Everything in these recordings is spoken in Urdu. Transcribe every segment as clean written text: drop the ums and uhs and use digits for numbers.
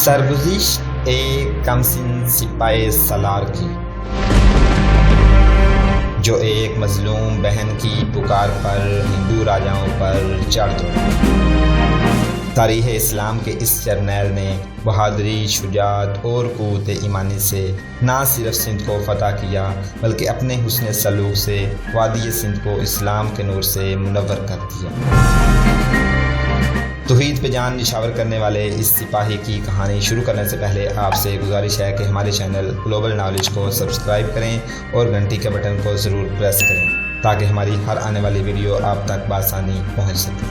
سرگزشت ایک کمسن سپاہی سالار کی، جو ایک مظلوم بہن کی پکار پر ہندو راجاؤں پر چڑھ دوڑا۔ تاریخ اسلام کے اس جرنیل نے بہادری، شجاعت اور قوت ایمانی سے نہ صرف سندھ کو فتح کیا بلکہ اپنے حسن سلوک سے وادی سندھ کو اسلام کے نور سے منور کر دیا۔ توحید پہ جان نشاور کرنے والے اس سپاہی کی کہانی شروع کرنے سے پہلے آپ سے گزارش ہے کہ ہمارے چینل گلوبل نالج کو سبسکرائب کریں اور گھنٹی کے بٹن کو ضرور پریس کریں تاکہ ہماری ہر آنے والی ویڈیو آپ تک بآسانی پہنچ سکے۔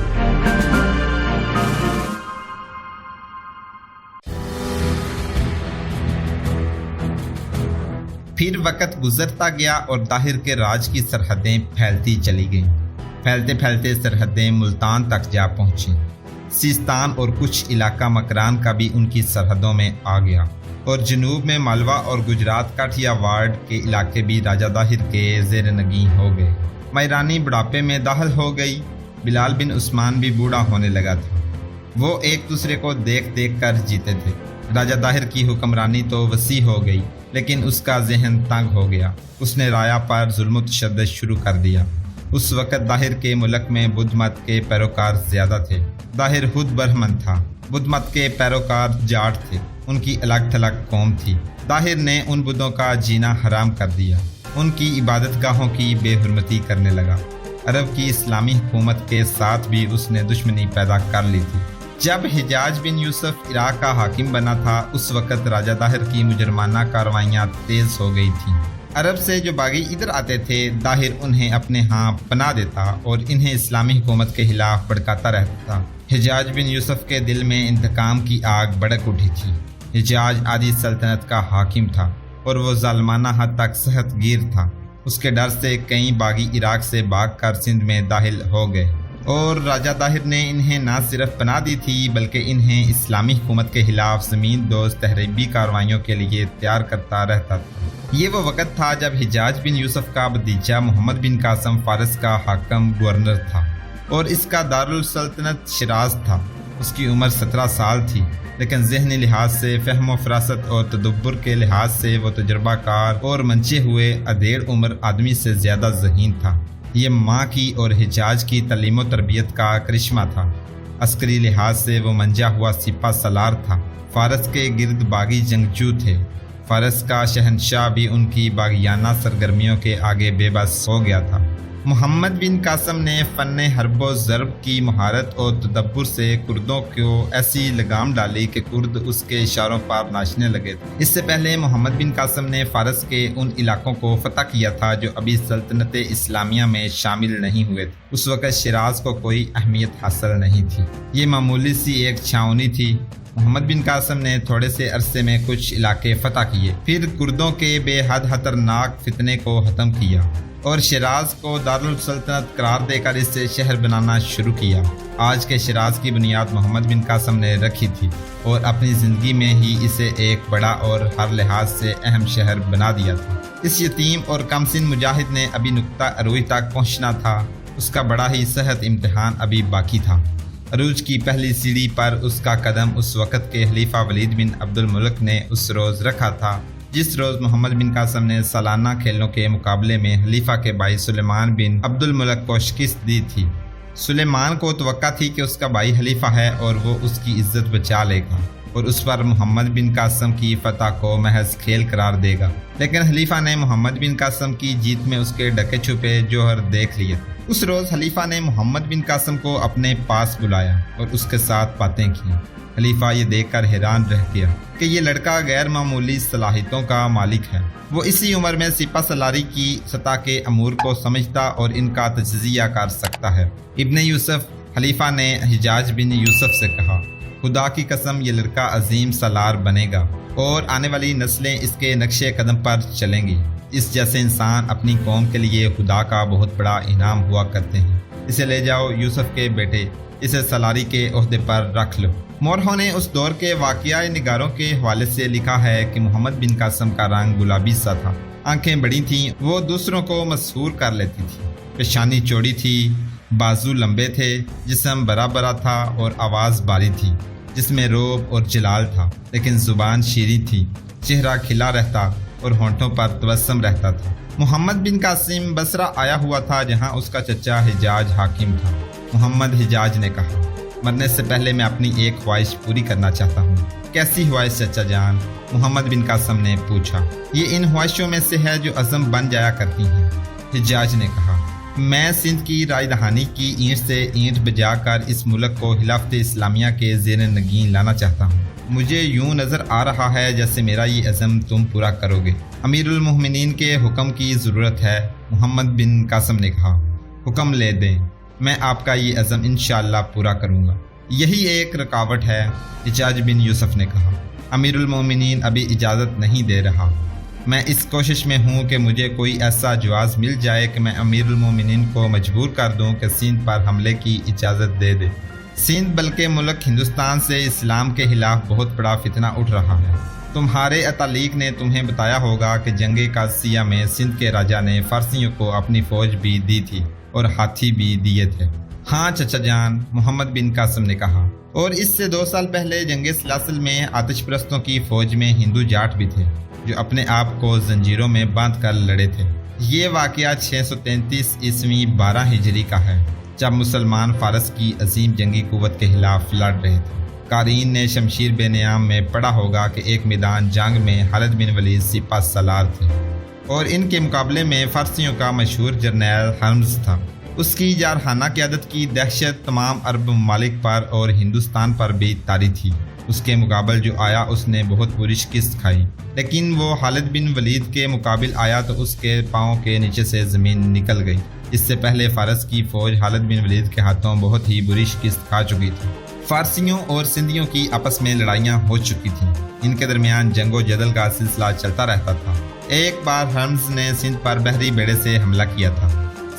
پھر وقت گزرتا گیا اور طاہر کے راج کی سرحدیں پھیلتی چلی گئیں۔ پھیلتے پھیلتے سرحدیں ملتان تک جا پہنچیں۔ سیستان اور کچھ علاقہ مکران کا بھی ان کی سرحدوں میں آ گیا، اور جنوب میں مالوا اور گجرات کاٹھیا واڑ کے علاقے بھی راجہ طاہر کے زیر نگیں ہو گئے۔ میرانی بڑھاپے میں داخل ہو گئی۔ بلال بن عثمان بھی بوڑھا ہونے لگا تھا۔ وہ ایک دوسرے کو دیکھ دیکھ کر جیتے تھے۔ راجہ طاہر کی حکمرانی تو وسیع ہو گئی لیکن اس کا ذہن تنگ ہو گیا۔ اس نے رایا پر ظلم و تشدد شروع کر دیا۔ اس وقت طاہر کے ملک میں بدھ مت کے پیروکار زیادہ تھے۔ طاہر خود برہمن تھا۔ بدھ مت کے پیروکار جاٹ تھے۔ ان کی الگ تھلگ قوم تھی۔ طاہر نے ان بدھوں کا جینا حرام کر دیا۔ ان کی عبادت گاہوں کی بے حرمتی کرنے لگا۔ عرب کی اسلامی حکومت کے ساتھ بھی اس نے دشمنی پیدا کر لی تھی۔ جب حجاج بن یوسف عراق کا حاکم بنا تھا اس وقت راجہ طاہر کی مجرمانہ کارروائیاں تیز ہو گئی تھیں۔ عرب سے جو باغی ادھر آتے تھے طاہر انہیں اپنے ہاں پناہ دیتا اور انہیں اسلامی حکومت کے خلاف بھڑکاتا رہتا تھا۔ حجاج بن یوسف کے دل میں انتقام کی آگ بھڑک اٹھی تھی۔ حجاج آدھی سلطنت کا حاکم تھا اور وہ ظالمانہ حد تک سخت گیر تھا۔ اس کے ڈر سے کئی باغی عراق سے بھاگ کر سندھ میں داخل ہو گئے اور راجہ طاہر نے انہیں نہ صرف پناہ دی تھی بلکہ انہیں اسلامی حکومت کے خلاف زمین دوز تحریبی کارروائیوں کے لیے تیار کرتا رہتا تھا۔ یہ وہ وقت تھا جب حجاج بن یوسف کا بھتیجا محمد بن قاسم فارس کا حاکم گورنر تھا اور اس کا دارالسلطنت شیراز تھا۔ اس کی عمر 17 سال تھی لیکن ذہنی لحاظ سے، فہم و فراست اور تدبر کے لحاظ سے وہ تجربہ کار اور منچے ہوئے ادھیڑ عمر آدمی سے زیادہ ذہین تھا۔ یہ ماں کی اور حجاج کی تعلیم و تربیت کا کرشمہ تھا۔ عسکری لحاظ سے وہ منجا ہوا سپہ سالار تھا۔ فارس کے گرد باغی جنگجو تھے۔ فارس کا شہنشاہ بھی ان کی باغیانہ سرگرمیوں کے آگے بے بس ہو گیا تھا۔ محمد بن قاسم نے فن حرب و ضرب کی مہارت اور تدبر سے کردوں کو ایسی لگام ڈالی کہ کرد اس کے اشاروں پر ناچنے لگے تھے۔ اس سے پہلے محمد بن قاسم نے فارس کے ان علاقوں کو فتح کیا تھا جو ابھی سلطنت اسلامیہ میں شامل نہیں ہوئے تھے۔ اس وقت شیراز کو کوئی اہمیت حاصل نہیں تھی۔ یہ معمولی سی ایک چھاؤنی تھی۔ محمد بن قاسم نے تھوڑے سے عرصے میں کچھ علاقے فتح کیے، پھر کردوں کے بے حد خطرناک فتنے کو ختم کیا اور شیراز کو دارالسلطنت قرار دے کر اسے شہر بنانا شروع کیا۔ آج کے شیراز کی بنیاد محمد بن قاسم نے رکھی تھی اور اپنی زندگی میں ہی اسے ایک بڑا اور ہر لحاظ سے اہم شہر بنا دیا تھا۔ اس یتیم اور کمسن مجاہد نے ابھی نقطہ عروج تک پہنچنا تھا۔ اس کا بڑا ہی سخت امتحان ابھی باقی تھا۔ عروج کی پہلی سیڑھی پر اس کا قدم اس وقت کے خلیفہ ولید بن عبد الملک نے اس روز رکھا تھا جس روز محمد بن قاسم نے سالانہ کھیلوں کے مقابلے میں خلیفہ کے بھائی سلیمان بن عبد الملک کو شکست دی تھی۔ سلیمان کو توقع تھی کہ اس کا بھائی خلیفہ ہے اور وہ اس کی عزت بچا لے گا اور اس پر محمد بن قاسم کی فتح کو محض کھیل قرار دے گا، لیکن خلیفہ نے محمد بن قاسم کی جیت میں اس کے ڈھکے چھپے جوہر دیکھ لیے۔ اس روز خلیفہ نے محمد بن قاسم کو اپنے پاس بلایا اور اس کے ساتھ باتیں کی۔ خلیفہ یہ دیکھ کر حیران رہ گیا کہ یہ لڑکا غیر معمولی صلاحیتوں کا مالک ہے۔ وہ اسی عمر میں سپہ سالاری کی سطح کے امور کو سمجھتا اور ان کا تجزیہ کر سکتا ہے۔ ابن یوسف، خلیفہ نے حجاج بن یوسف سے کہا، خدا کی قسم یہ لڑکا عظیم سالار بنے گا اور آنے والی نسلیں اس کے نقش قدم پر چلیں گی۔ اس جیسے انسان اپنی قوم کے لیے خدا کا بہت بڑا انعام ہوا کرتے ہیں۔ اسے لے جاؤ یوسف کے بیٹے، اسے سالاری کے عہدے پر رکھ لو۔ مورخوں نے اس دور کے واقعہ نگاروں کے حوالے سے لکھا ہے کہ محمد بن قاسم کا رنگ گلابی سا تھا، آنکھیں بڑی تھیں، وہ دوسروں کو مسحور کر لیتی تھی، پیشانی چوڑی تھی، بازو لمبے تھے، جسم برا برا تھا اور آواز باری تھی۔ جس میں روب اور جلال تھا، لیکن زبان شیریں تھی، چہرہ کھلا رہتا اور ہونٹوں پر تبسم رہتا تھا۔ محمد بن قاسم بصرہ آیا ہوا تھا، جہاں اس کا چچا حجاج حاکم تھا۔ محمد حجاج نے کہا، مرنے سے پہلے میں اپنی ایک خواہش پوری کرنا چاہتا ہوں۔ کیسی خواہش چچا جان؟ محمد بن قاسم نے پوچھا۔ یہ ان خواہشوں میں سے ہے جو عزم بن جایا کرتی ہیں، حجاج نے کہا۔ میں سندھ کی رائے دہانی کی اینٹ سے اینٹ بجا کر اس ملک کو خلافت اسلامیہ کے زیر نگین لانا چاہتا ہوں۔ مجھے یوں نظر آ رہا ہے جیسے میرا یہ عزم تم پورا کرو گے۔ امیر المومنین کے حکم کی ضرورت ہے، محمد بن قاسم نے کہا۔ حکم لے دیں، میں آپ کا یہ عزم انشاءاللہ پورا کروں گا۔ یہی ایک رکاوٹ ہے، حجاج بن یوسف نے کہا۔ امیر المومنین ابھی اجازت نہیں دے رہا۔ میں اس کوشش میں ہوں کہ مجھے کوئی ایسا جواز مل جائے کہ میں امیر المومنین کو مجبور کر دوں کہ سندھ پر حملے کی اجازت دے دے۔ سندھ بلکہ ملک ہندوستان سے اسلام کے خلاف بہت بڑا فتنہ اٹھ رہا ہے۔ تمہارے اتالیق نے تمہیں بتایا ہوگا کہ جنگ قادسیہ میں سندھ کے راجہ نے فارسیوں کو اپنی فوج بھی دی تھی اور ہاتھی بھی دیے تھے۔ ہاں چچا جان، محمد بن قاسم نے کہا۔ اور اس سے 2 سال پہلے جنگ سلاسل میں آتش پرستوں کی فوج میں ہندو جاٹ بھی تھے جو اپنے آپ کو زنجیروں میں باندھ کر لڑے تھے۔ یہ واقعہ 633 عیسوی 12 ہجری کا ہے، جب مسلمان فارس کی عظیم جنگی قوت کے خلاف لڑ رہے تھے۔ قارئین نے شمشیر بے نیام میں پڑھا ہوگا کہ ایک میدان جنگ میں خالد بن ولید سپہ سالار تھے اور ان کے مقابلے میں فارسیوں کا مشہور جرنیل ہرمز تھا۔ اس کی جارحانہ قیادت کی دہشت تمام عرب ممالک پر اور ہندوستان پر بھی طاری تھی۔ اس کے مقابل جو آیا اس نے بہت بری شکست کھائی، لیکن وہ خالد بن ولید کے مقابل آیا تو اس کے پاؤں کے نیچے سے زمین نکل گئی۔ اس سے پہلے فارس کی فوج خالد بن ولید کے ہاتھوں بہت ہی بری شکست کھا چکی تھی۔ فارسیوں اور سندھیوں کی آپس میں لڑائیاں ہو چکی تھیں، ان کے درمیان جنگ و جدل کا سلسلہ چلتا رہتا تھا۔ ایک بار ہرمز نے سندھ پر بحری بیڑے سے حملہ کیا تھا۔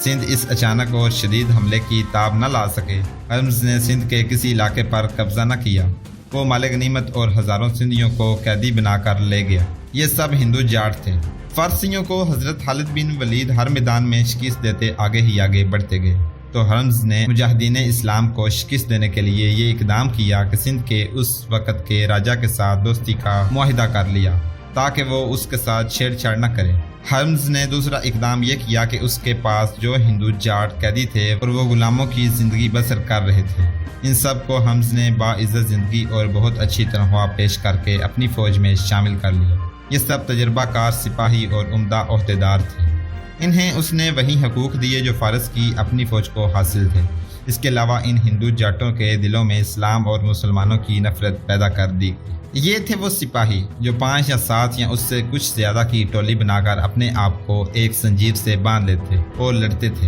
سندھ اس اچانک اور شدید حملے کی تاب نہ لا سکے۔ ہرمز نے سندھ کے کسی علاقے پر قبضہ نہ کیا۔ وہ مال غنیمت اور ہزاروں سندھیوں کو قیدی بنا کر لے گیا۔ یہ سب ہندو جاٹ تھے۔ فارسیوں کو حضرت خالد بن ولید ہر میدان میں شکست دیتے آگے ہی آگے بڑھتے گئے، تو ہرمز نے مجاہدین اسلام کو شکست دینے کے لیے یہ اقدام کیا کہ سندھ کے اس وقت کے راجہ کے ساتھ دوستی کا معاہدہ کر لیا تاکہ وہ اس کے ساتھ چھیڑ چھاڑ نہ کرے۔ ہرمز نے دوسرا اقدام یہ کیا کہ اس کے پاس جو ہندو جاٹ قیدی تھے اور وہ غلاموں کی زندگی بسر کر رہے تھے، ان سب کو ہرمز نے باعزت زندگی اور بہت اچھی تنخواہ پیش کر کے اپنی فوج میں شامل کر لیا۔ یہ سب تجربہ کار سپاہی اور عمدہ عہدیدار تھے۔ انہیں اس نے وہی حقوق دیے جو فارس کی اپنی فوج کو حاصل تھے۔ اس کے علاوہ ان ہندو جاٹوں کے دلوں میں اسلام اور مسلمانوں کی نفرت پیدا کر دی۔ یہ تھے وہ سپاہی جو 5 یا 7 یا اس سے کچھ زیادہ کی ٹولی بنا کر اپنے آپ کو ایک زنجیر سے باندھ لیتے اور لڑتے تھے۔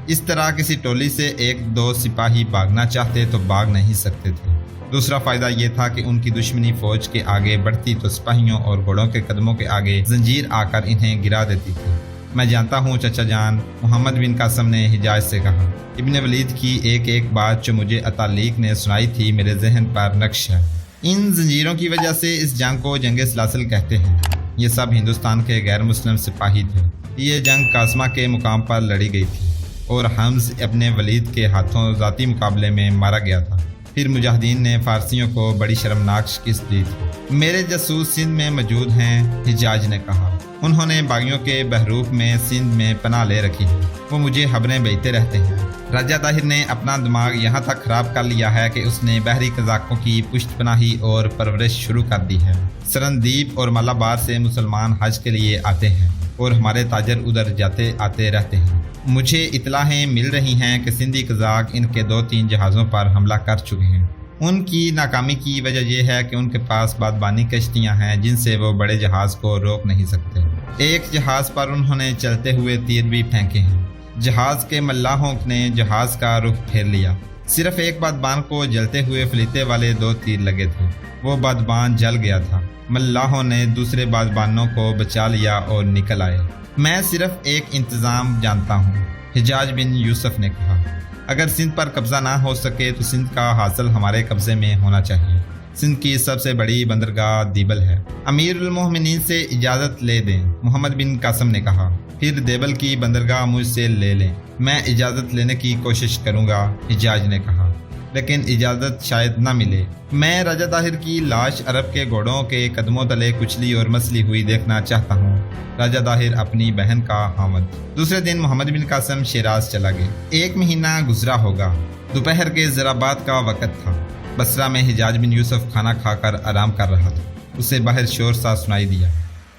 اس طرح کسی ٹولی سے 1-2 سپاہی بھاگنا چاہتے تو بھاگ نہیں سکتے تھے۔ دوسرا فائدہ یہ تھا کہ ان کی دشمنی فوج کے آگے بڑھتی تو سپاہیوں اور گھوڑوں کے قدموں کے آگے زنجیر آ کر انہیں گرا دیتی تھی۔ میں جانتا ہوں چچا جان، محمد بن قاسم نے حجاج سے کہا، ابن ولید کی ایک بات جو مجھے اتالیق نے سنائی تھی میرے ذہن پر نقش ہے۔ ان زنجیروں کی وجہ سے اس جنگ کو جنگ سلاسل کہتے ہیں۔ یہ سب ہندوستان کے غیر مسلم سپاہی تھے۔ یہ جنگ قاسمہ کے مقام پر لڑی گئی تھی اور حمز ابن ولید کے ہاتھوں ذاتی مقابلے میں مارا گیا تھا۔ پھر مجاہدین نے فارسیوں کو بڑی شرمناک شکست دی تھی۔ میرے جاسوس سندھ میں موجود ہیں، حجاج نے کہا۔ انہوں نے باغیوں کے بحروف میں سندھ میں پناہ لے رکھی ہے۔ وہ مجھے خبریں بھیجتے رہتے ہیں۔ راجہ طاہر نے اپنا دماغ یہاں تک خراب کر لیا ہے کہ اس نے بحری قزاقوں کی پشت پناہی اور پرورش شروع کر دی ہے۔ سرندیپ اور مالابار سے مسلمان حج کے لیے آتے ہیں اور ہمارے تاجر ادھر جاتے آتے رہتے ہیں۔ مجھے اطلاعیں مل رہی ہیں کہ سندھی قزاق ان کے 2-3 جہازوں پر حملہ کر چکے ہیں۔ ان کی ناکامی کی وجہ یہ ہے کہ ان کے پاس بادبانی کشتیاں ہیں جن سے وہ بڑے جہاز کو روک نہیں سکتے۔ ایک جہاز پر انہوں نے چلتے ہوئے تیر بھی پھینکے ہیں۔ جہاز کے ملاحوں نے جہاز کا رخ پھیر لیا۔ صرف ایک بادبان کو جلتے ہوئے فلیتے والے 2 تیر لگے تھے۔ وہ بادبان جل گیا تھا۔ ملاحوں نے دوسرے بادبانوں کو بچا لیا اور نکل آئے۔ میں صرف ایک انتظام جانتا ہوں، حجاج بن یوسف نے کہا۔ اگر سندھ پر قبضہ نہ ہو سکے تو سندھ کا حاصل ہمارے قبضے میں ہونا چاہیے۔ سندھ کی سب سے بڑی بندرگاہ دیبل ہے۔ امیر المومنین سے اجازت لے دیں، محمد بن قاسم نے کہا۔ پھر دیبل کی بندرگاہ مجھ سے لے لیں۔ میں اجازت لینے کی کوشش کروں گا، حجاج نے کہا۔ لیکن اجازت شاید نہ ملے۔ میں راجہ طاہر کی لاش عرب کے گھوڑوں کے قدموں تلے کچلی اور مسلی ہوئی دیکھنا چاہتا ہوں۔ راجہ طاہر اپنی بہن کا خاوند۔ دوسرے دن محمد بن قاسم شیراز چلا گیا۔ 1 مہینہ گزرا ہوگا۔ دوپہر کے ذرا بعد کا وقت تھا۔ بصرہ میں حجاج بن یوسف کھانا کھا کر آرام کر رہا تھا۔ اسے باہر شور سا سنائی دیا۔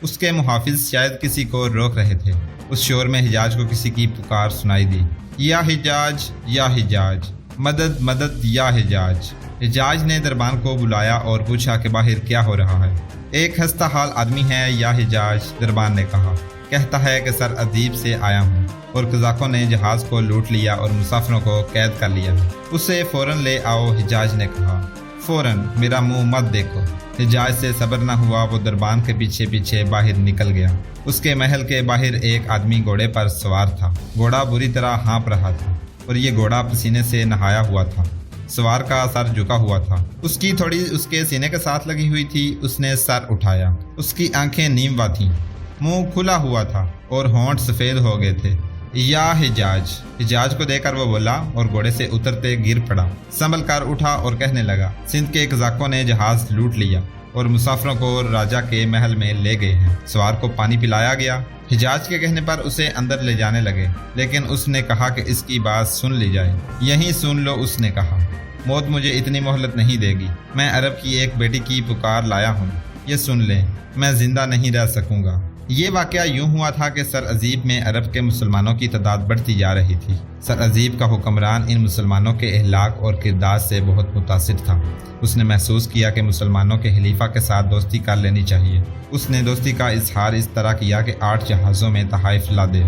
اس کے محافظ شاید کسی کو روک رہے تھے۔ اس شور میں حجاج کو کسی کی پکار سنائی دی، یا حجاج یا حجاج، مدد مدد یا حجاج۔ حجاج نے دربان کو بلایا اور پوچھا کہ باہر کیا ہو رہا ہے۔ ایک خستہ حال آدمی ہے یا حجاج، دربان نے کہا۔ کہتا ہے کہ سر ادیب سے آیا ہوں اور قزاقوں نے جہاز کو لوٹ لیا اور مسافروں کو قید کر لیا۔ اسے فوراً لے آؤ، حجاج نے کہا۔ فوراً، میرا منہ مت دیکھو۔ حجاج سے صبر نہ ہوا، وہ دربان کے پیچھے پیچھے باہر نکل گیا۔ اس کے محل کے باہر ایک آدمی گھوڑے پر سوار تھا۔ گھوڑا بری طرح ہانپ رہا تھا اور یہ گھوڑا پسینے سے نہایا ہوا تھا۔ سوار کا سر جھکا ہوا تھا، اس کی تھوڑی اس کے سینے کے ساتھ لگی ہوئی تھی۔ اس نے سر اٹھایا، اس کی آنکھیں نیم وا تھیں، منہ کھلا ہوا تھا اور ہونٹ سفید ہو گئے تھے۔ یا حجاج، حجاج کو دیکھ کر وہ بولا اور گھوڑے سے اترتے گر پڑا، سنبھل کر اٹھا اور کہنے لگا، سندھ کے قزاقوں نے جہاز لوٹ لیا اور مسافروں کو راجہ کے محل میں لے گئے ہیں۔ سوار کو پانی پلایا گیا۔ حجاج کے کہنے پر اسے اندر لے جانے لگے، لیکن اس نے کہا کہ اس کی بات سن لی جائے۔ یہیں سن لو، اس نے کہا، موت مجھے اتنی مہلت نہیں دے گی۔ میں عرب کی ایک بیٹی کی پکار لایا ہوں، یہ سن لیں، میں زندہ نہیں رہ سکوں گا۔ یہ واقعہ یوں ہوا تھا کہ سر عزیب میں عرب کے مسلمانوں کی تعداد بڑھتی جا رہی تھی۔ سر عزیب کا حکمران ان مسلمانوں کے اہلاک اور کردار سے بہت متاثر تھا۔ اس نے محسوس کیا کہ مسلمانوں کے خلیفہ کے ساتھ دوستی کر لینی چاہیے۔ اس نے دوستی کا اظہار اس طرح کیا کہ 8 جہازوں میں تحائف لا دے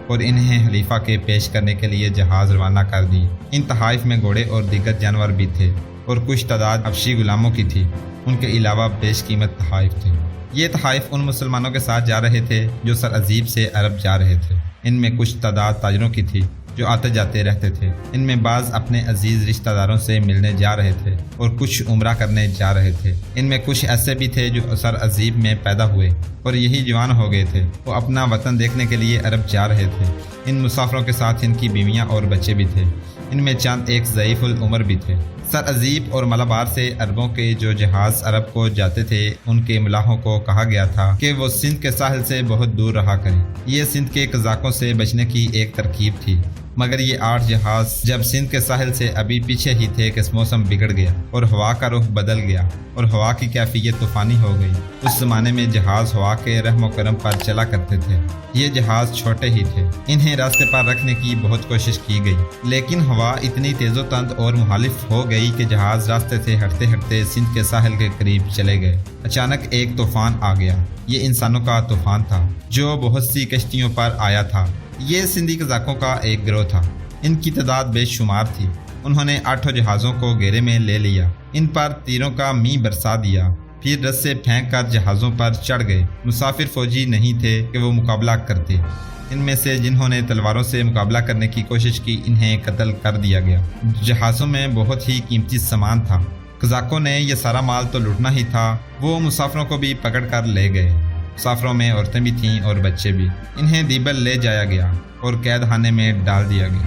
اور انہیں خلیفہ کے پیش کرنے کے لیے جہاز روانہ کر دی۔ ان تحائف میں گھوڑے اور دیگر جانور بھی تھے اور کچھ تعداد حبشی غلاموں کی تھی۔ ان کے علاوہ بیش قیمت تحائف تھے۔ یہ تحائف ان مسلمانوں کے ساتھ جا رہے تھے جو سر عزیب سے عرب جا رہے تھے۔ ان میں کچھ تعداد تاجروں کی تھی جو آتے جاتے رہتے تھے۔ ان میں بعض اپنے عزیز رشتہ داروں سے ملنے جا رہے تھے اور کچھ عمرہ کرنے جا رہے تھے۔ ان میں کچھ ایسے بھی تھے جو سر عزیب میں پیدا ہوئے اور یہی جوان ہو گئے تھے۔ وہ اپنا وطن دیکھنے کے لیے عرب جا رہے تھے۔ ان مسافروں کے ساتھ ان کی بیویاں اور بچے بھی تھے۔ ان میں چند ایک ضعیف العمر بھی تھے۔ سر عزیب اور ملابار سے عربوں کے جو جہاز عرب کو جاتے تھے، ان کے ملاحوں کو کہا گیا تھا کہ وہ سندھ کے ساحل سے بہت دور رہا کریں۔ یہ سندھ کے قزاقوں سے بچنے کی ایک ترکیب تھی، مگر یہ 8 جہاز جب سندھ کے ساحل سے ابھی پیچھے ہی تھے کہ موسم بگڑ گیا اور ہوا کا رخ بدل گیا اور ہوا کی کیفیت طوفانی ہو گئی۔ اس زمانے میں جہاز ہوا کے رحم و کرم پر چلا کرتے تھے۔ یہ جہاز چھوٹے ہی تھے، انہیں راستے پر رکھنے کی بہت کوشش کی گئی، لیکن ہوا اتنی تیز و تند اور مخالف ہو گئی کہ جہاز راستے سے ہٹتے ہٹتے سندھ کے ساحل کے قریب چلے گئے۔ اچانک ایک طوفان آ گیا۔ یہ انسانوں کا طوفان تھا جو بہت سی کشتیوں پر آیا تھا۔ یہ سندھی قزاقوں کا ایک گروہ تھا۔ ان کی تعداد بے شمار تھی۔ انہوں نے 8 جہازوں کو گھیرے میں لے لیا، ان پر تیروں کا می برسا دیا، پھر رسے پھینک کر جہازوں پر چڑھ گئے۔ مسافر فوجی نہیں تھے کہ وہ مقابلہ کرتے۔ ان میں سے جنہوں نے تلواروں سے مقابلہ کرنے کی کوشش کی، انہیں قتل کر دیا گیا۔ جہازوں میں بہت ہی قیمتی سامان تھا۔ قزاقوں نے یہ سارا مال تو لوٹنا ہی تھا، وہ مسافروں کو بھی پکڑ کر لے گئے۔ مسافروں میں عورتیں بھی تھیں اور بچے بھی۔ انہیں دیبل لے جایا گیا اور قید خانے میں ڈال دیا گیا۔